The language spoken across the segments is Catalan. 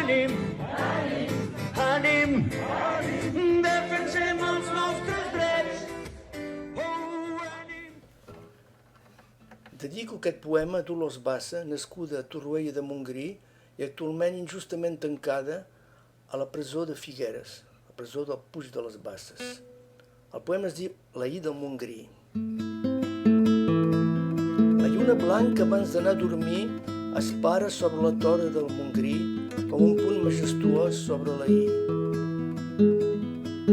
ànim, ànim, defensem els nostres drets. Dedico aquest poema a Dolors Bassa, nascuda a Torroella de Montgrí i actualment injustament tancada a la presó de Figueres, la presó del Puig de les Basses. El poema es diu L'ahir del Montgrí. La lluna blanca abans d'anar a dormir es para sobre la tora del Montgrí com un punt majestuós sobre l'ahir.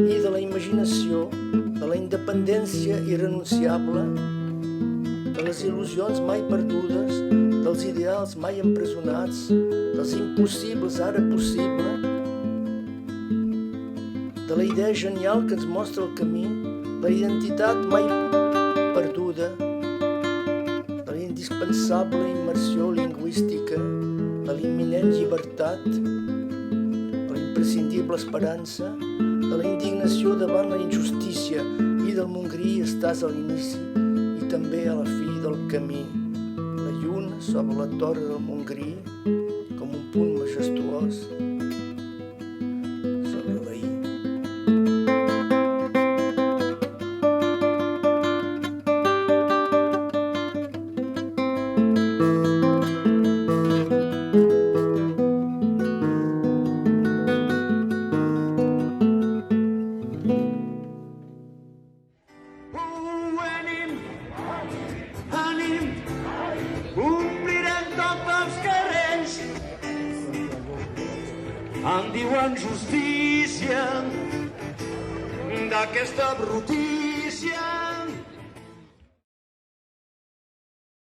I de la imaginació, de la independència irrenunciable, de les il·lusions mai perdudes, dels ideals mai empresonats, dels impossibles ara possible, de la idea genial que ens mostra el camí, de la identitat mai perduda, de la indispensable immersió lingüística, de l'imminent llibertat, de la imprescindible esperança, de la indignació davant la injustícia i del Montgrí estàs a l'inici i també a la fi del camí. La lluna sobre la torre del Montgrí com un punt majestuós sobre l'ahir. En diuen justícia d'aquesta brutícia.